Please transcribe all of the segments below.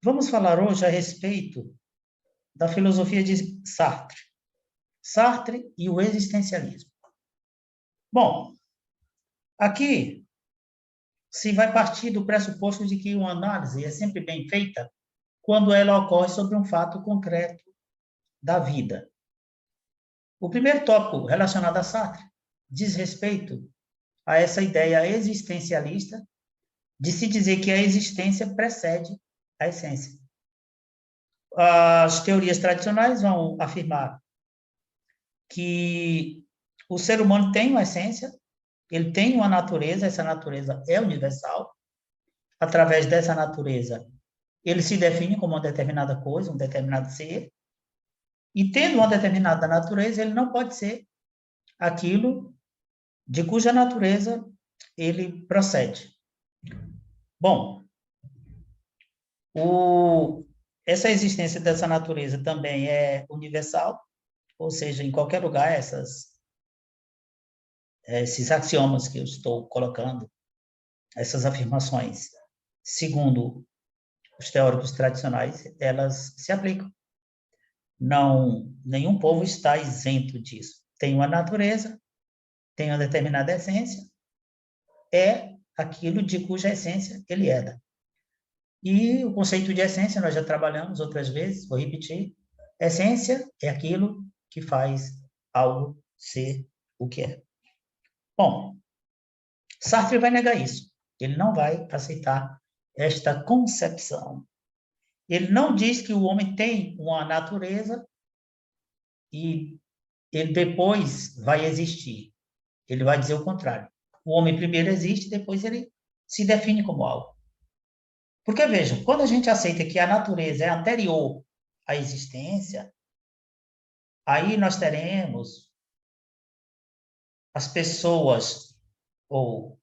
Vamos falar hoje a respeito da filosofia de Sartre. Sartre e o existencialismo. Bom, aqui se vai partir do pressuposto de que uma análise é sempre bem feita quando ela ocorre sobre um fato concreto da vida. O primeiro tópico relacionado a Sartre diz respeito a essa ideia existencialista de se dizer que a existência precede a essência. As teorias tradicionais vão afirmar que o ser humano tem uma essência, ele tem uma natureza, essa natureza é universal. Através dessa natureza, ele se define como uma determinada coisa, um determinado ser, e tendo uma determinada natureza, ele não pode ser aquilo de cuja natureza ele procede. Bom, essa existência dessa natureza também é universal, ou seja, em qualquer lugar, esses axiomas que eu estou colocando, essas afirmações, segundo os teóricos tradicionais, elas se aplicam. Não, nenhum povo está isento disso. Tem uma natureza, tem uma determinada essência, é aquilo de cuja essência ele herda. E o conceito de essência nós já trabalhamos outras vezes, vou repetir. Essência é aquilo que faz algo ser o que é. Bom, Sartre vai negar isso. Ele não vai aceitar esta concepção. Ele não diz que o homem tem uma natureza e ele depois vai existir. Ele vai dizer o contrário. O homem primeiro existe, depois ele se define como algo. Porque, vejam, quando a gente aceita que a natureza é anterior à existência, aí nós teremos as pessoas, ou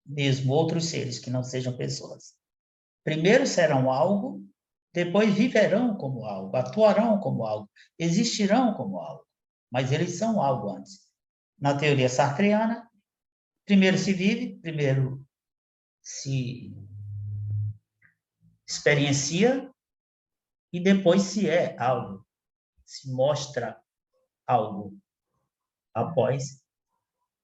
mesmo outros seres que não sejam pessoas. Primeiro serão algo, depois viverão como algo, atuarão como algo, existirão como algo. Mas eles são algo antes. Na teoria sartreana, primeiro se vive, primeiro se experiencia e depois se é algo, se mostra algo após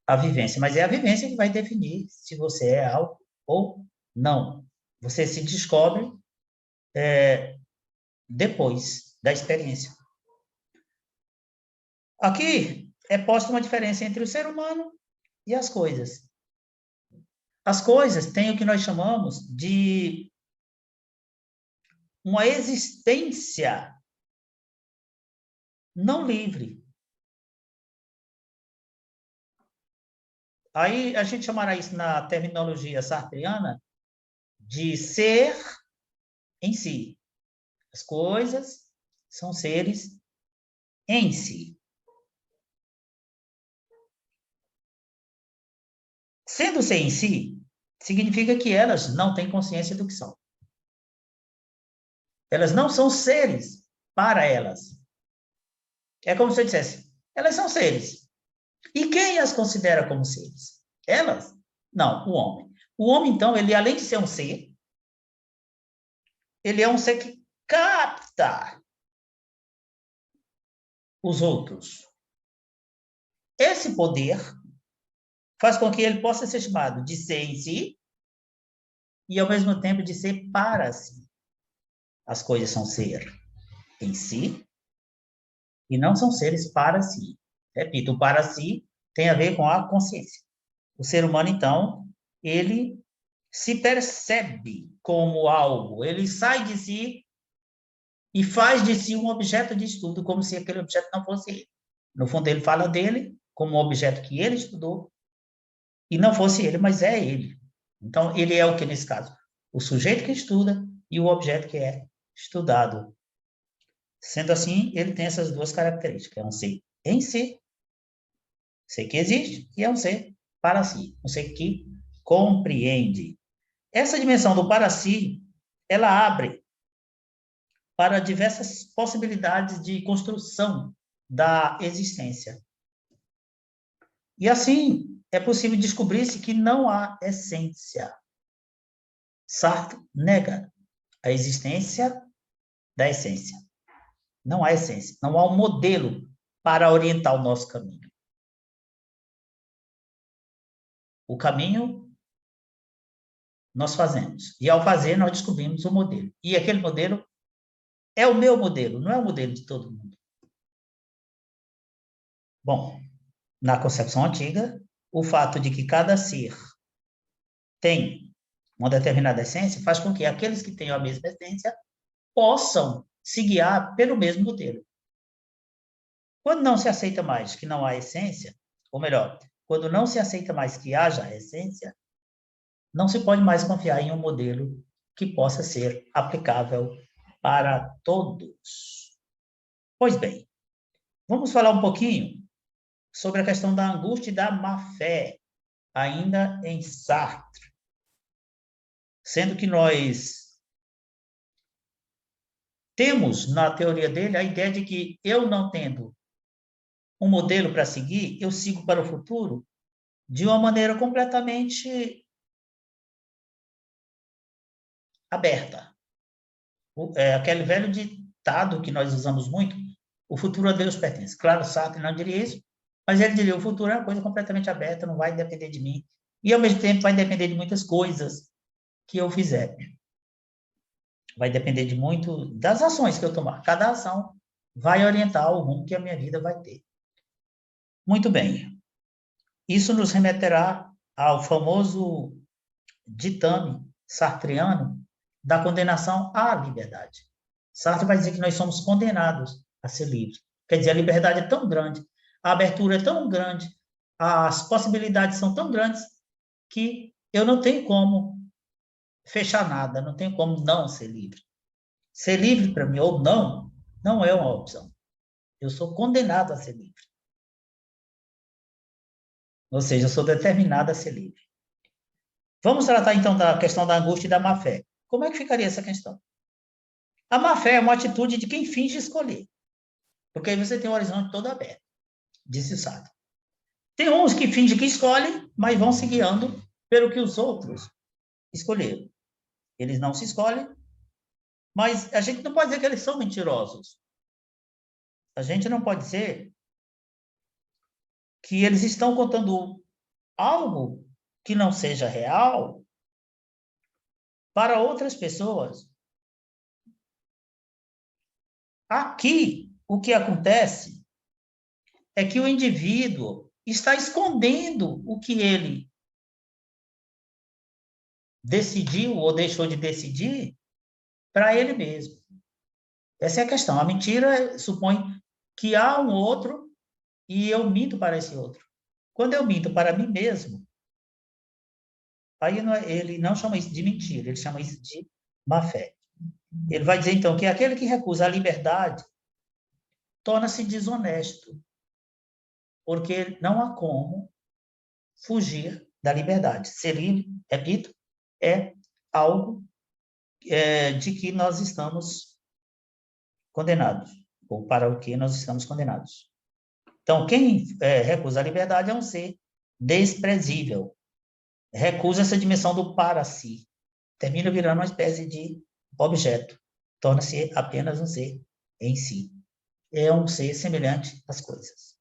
a vivência. Mas é a vivência que vai definir se você é algo ou não. Você se descobre depois da experiência. Aqui é posta uma diferença entre o ser humano e as coisas. As coisas têm o que nós chamamos de uma existência não livre. Aí a gente chamará isso na terminologia sartreana de ser em si. As coisas são seres em si. Sendo ser em si, significa que elas não têm consciência do que são. Elas não são seres para elas. É como se eu dissesse, elas são seres. E quem as considera como seres? Elas? Não, o homem. O homem, então, ele além de ser um ser, ele é um ser que capta os outros. Esse poder faz com que ele possa ser chamado de ser em si e, ao mesmo tempo, de ser para si. As coisas são ser em si e não são seres para si. Repito, o para si tem a ver com a consciência. O ser humano, então, ele se percebe como algo, ele sai de si e faz de si um objeto de estudo, como se aquele objeto não fosse ele. No fundo, ele fala dele como um objeto que ele estudou, e não fosse ele, mas é ele. Então, ele é o que, nesse caso? O sujeito que estuda e o objeto que é estudado. Sendo assim, ele tem essas duas características. É um ser em si, ser que existe, e é um ser para si, um ser que compreende. Essa dimensão do para si, ela abre para diversas possibilidades de construção da existência. E assim, é possível descobrir-se que não há essência. Sartre nega a existência da essência. Não há essência, não há um modelo para orientar o nosso caminho. O caminho nós fazemos. E, ao fazer, nós descobrimos o modelo. E aquele modelo é o meu modelo, não é o modelo de todo mundo. Bom, na concepção antiga, o fato de que cada ser tem uma determinada essência faz com que aqueles que tenham a mesma essência possam se guiar pelo mesmo modelo. Quando não se aceita mais que não há essência, ou melhor, quando não se aceita mais que haja essência, não se pode mais confiar em um modelo que possa ser aplicável para todos. Pois bem, vamos falar um pouquinho sobre a questão da angústia e da má-fé, ainda em Sartre. Sendo que nós temos, na teoria dele, a ideia de que eu não tendo um modelo para seguir, eu sigo para o futuro de uma maneira completamente aberta. Aquele velho ditado que nós usamos muito, o futuro a Deus pertence. Claro, Sartre não diria isso, mas ele diria, o futuro é uma coisa completamente aberta, não vai depender de mim, e ao mesmo tempo vai depender de muitas coisas que eu fizer. Vai depender de muito das ações que eu tomar. Cada ação vai orientar o rumo que a minha vida vai ter. Muito bem. Isso nos remeterá ao famoso ditame sartreano da condenação à liberdade. Sartre vai dizer que nós somos condenados a ser livres. Quer dizer, a liberdade é tão grande, a abertura é tão grande, as possibilidades são tão grandes que eu não tenho como fechar nada, não tenho como não ser livre. Ser livre para mim ou não, não é uma opção. Eu sou condenado a ser livre. Ou seja, eu sou determinado a ser livre. Vamos tratar, então, da questão da angústia e da má-fé. Como é que ficaria essa questão? A má-fé é uma atitude de quem finge escolher. Porque aí você tem um horizonte todo aberto, disse Sartre. Tem uns que fingem que escolhem, mas vão se guiando pelo que os outros escolheram. Eles não se escolhem, mas a gente não pode dizer que eles são mentirosos. A gente não pode dizer que eles estão contando algo que não seja real para outras pessoas. Aqui, o que acontece é que o indivíduo está escondendo o que ele decidiu ou deixou de decidir para ele mesmo. Essa é a questão. A mentira supõe que há um outro e eu minto para esse outro. Quando eu minto para mim mesmo, aí ele não chama isso de mentira, ele chama isso de má-fé. Ele vai dizer, então, que aquele que recusa a liberdade torna-se desonesto, porque não há como fugir da liberdade. Ser livre, repito, é algo de que nós estamos condenados, ou para o que nós estamos condenados. Então, quem recusa a liberdade é um ser desprezível, recusa essa dimensão do para si, termina virando uma espécie de objeto, torna-se apenas um ser em si. É um ser semelhante às coisas.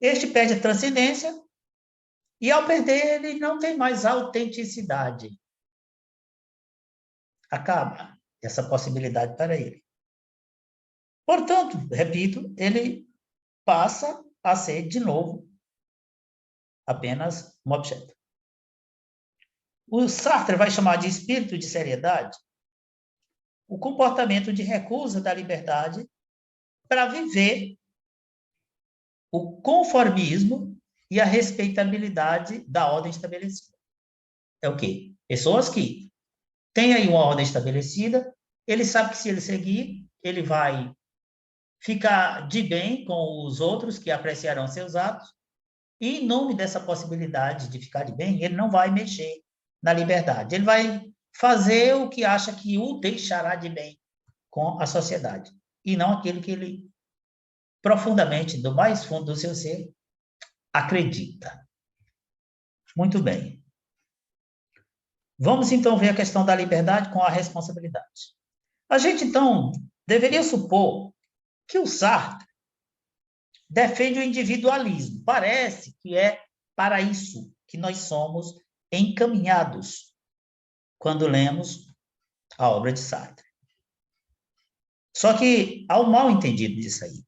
Este perde a transcendência e, ao perder, ele não tem mais autenticidade. Acaba essa possibilidade para ele. Portanto, repito, ele passa a ser, de novo, apenas um objeto. O Sartre vai chamar de espírito de seriedade o comportamento de recusa da liberdade para viver o conformismo e a respeitabilidade da ordem estabelecida. É o quê? Pessoas que têm aí uma ordem estabelecida, ele sabe que se ele seguir, ele vai ficar de bem com os outros que apreciarão seus atos, e em nome dessa possibilidade de ficar de bem, ele não vai mexer na liberdade. Ele vai fazer o que acha que o deixará de bem com a sociedade, e não aquilo que ele profundamente, do mais fundo do seu ser, acredita. Muito bem. Vamos, então, ver a questão da liberdade com a responsabilidade. A gente, então, deveria supor que o Sartre defende o individualismo. Parece que é para isso que nós somos encaminhados quando lemos a obra de Sartre. Só que há um mal entendido disso aí.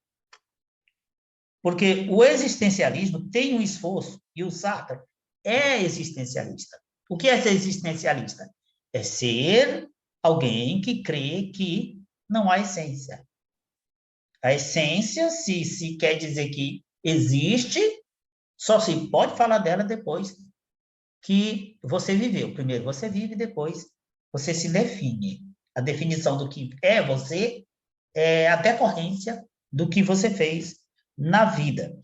Porque o existencialismo tem um esforço, e o Sartre é existencialista. O que é ser existencialista? É ser alguém que crê que não há essência. A essência, se quer dizer que existe, só se pode falar dela depois que você viveu. Primeiro você vive, depois você se define. A definição do que é você é a decorrência do que você fez na vida.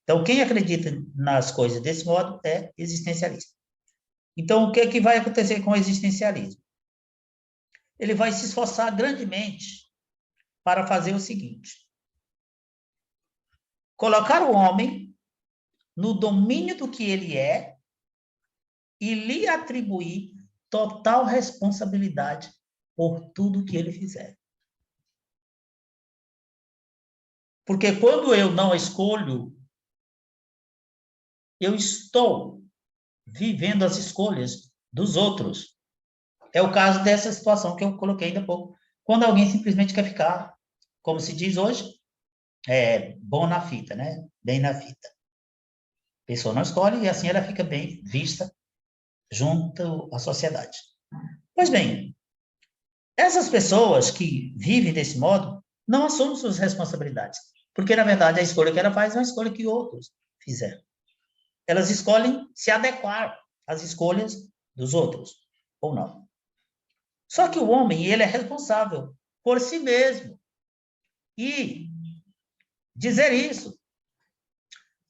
Então, quem acredita nas coisas desse modo é existencialista. Então, o que é que vai acontecer com o existencialismo? Ele vai se esforçar grandemente para fazer o seguinte: colocar o homem no domínio do que ele é e lhe atribuir total responsabilidade por tudo que ele fizer. Porque quando eu não escolho, eu estou vivendo as escolhas dos outros. É o caso dessa situação que eu coloquei ainda há pouco. Quando alguém simplesmente quer ficar, como se diz hoje, bom na fita, né? Bem na fita. A pessoa não escolhe e assim ela fica bem vista junto à sociedade. Pois bem, essas pessoas que vivem desse modo não assumem suas responsabilidades, porque, na verdade, a escolha que ela faz é uma escolha que outros fizeram. Elas escolhem se adequar às escolhas dos outros, ou não. Só que o homem, ele é responsável por si mesmo. E dizer isso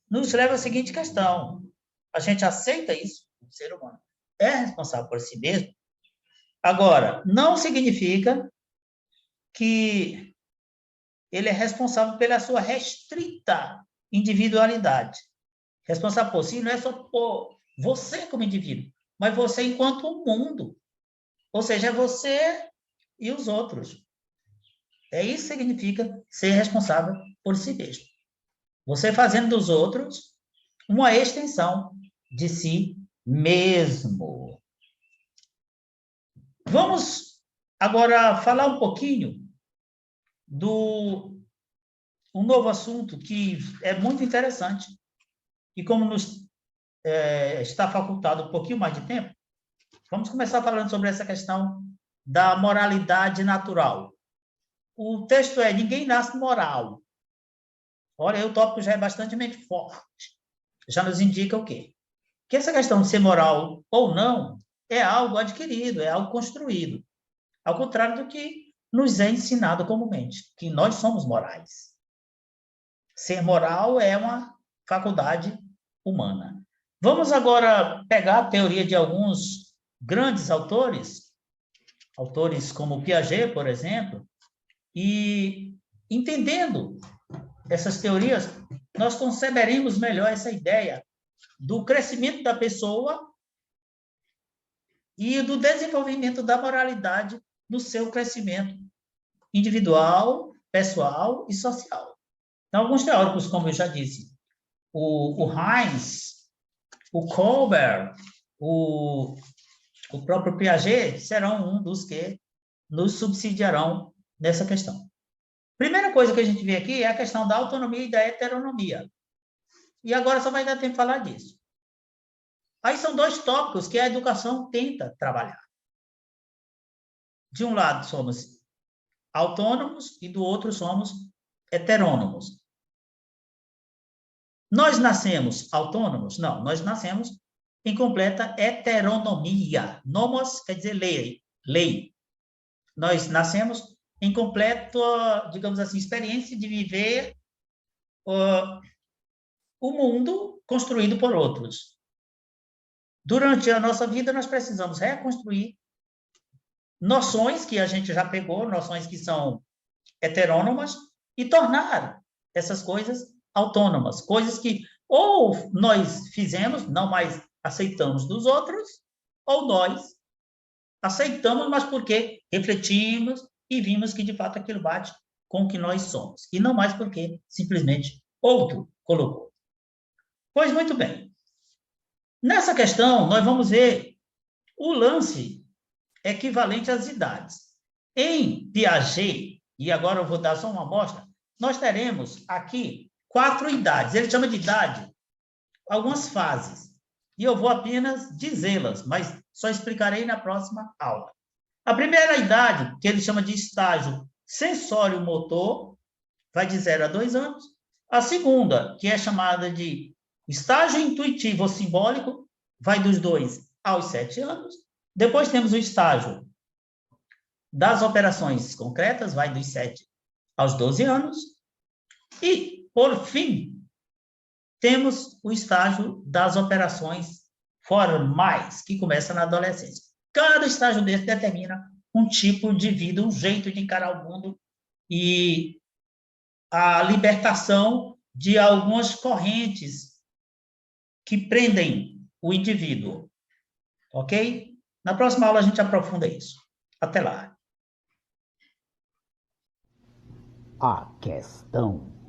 nos leva à seguinte questão: a gente aceita isso, o ser humano é responsável por si mesmo. Agora, não significa que ele é responsável pela sua restrita individualidade. Responsável por si não é só por você como indivíduo, mas você enquanto um mundo. Ou seja, é você e os outros. É isso que significa ser responsável por si mesmo. Você fazendo dos outros uma extensão de si mesmo. Vamos agora falar um pouquinho do um novo assunto que é muito interessante. E como nos está facultado um pouquinho mais de tempo, vamos começar falando sobre essa questão da moralidade natural. O texto é: ninguém nasce moral. Olha, o tópico já é bastante forte. Já nos indica o quê? Que essa questão de ser moral ou não é algo adquirido, é algo construído. Ao contrário do que nos é ensinado comumente, que nós somos morais. Ser moral é uma faculdade humana. Vamos agora pegar a teoria de alguns grandes autores como Piaget, por exemplo, e entendendo essas teorias, nós conceberemos melhor essa ideia do crescimento da pessoa e do desenvolvimento da moralidade no seu crescimento individual, pessoal e social. Então, alguns teóricos, como eu já disse, o Heinz, o Kohlberg, o próprio Piaget, serão um dos que nos subsidiarão nessa questão. Primeira coisa que a gente vê aqui é a questão da autonomia e da heteronomia. E agora só vai dar tempo de falar disso. Aí são dois tópicos que a educação tenta trabalhar. De um lado, somos autônomos e do outro, somos heterônomos. Nós nascemos autônomos? Não, nós nascemos em completa heteronomia. Nomos quer dizer lei. Nós nascemos em completa, digamos assim, experiência de viver o mundo construído por outros. Durante a nossa vida, nós precisamos reconstruir noções que a gente já pegou, noções que são heterônomas, e tornar essas coisas autônomas, coisas que ou nós fizemos, não mais aceitamos dos outros, ou nós Aceitamos, mas porque refletimos e vimos que, de fato, aquilo bate com o que nós somos. E não mais porque simplesmente outro colocou. Pois muito bem. Nessa questão, nós vamos ver o lance equivalente às idades. Em Piaget, e agora eu vou dar só uma amostra, nós teremos aqui 4 idades. Ele chama de idade algumas fases. E eu vou apenas dizê-las, mas só explicarei na próxima aula. A primeira idade, que ele chama de estágio sensório-motor, vai de 0 a 2 anos. A segunda, que é chamada de estágio intuitivo ou simbólico, vai dos 2 aos 7 anos. Depois temos o estágio das operações concretas, vai dos 7 aos 12 anos. E, por fim, temos o estágio das operações formais, que começa na adolescência. Cada estágio desse determina um tipo de vida, um jeito de encarar o mundo e a libertação de algumas correntes que prendem o indivíduo. Ok? Na próxima aula a gente aprofunda isso. Até lá. A questão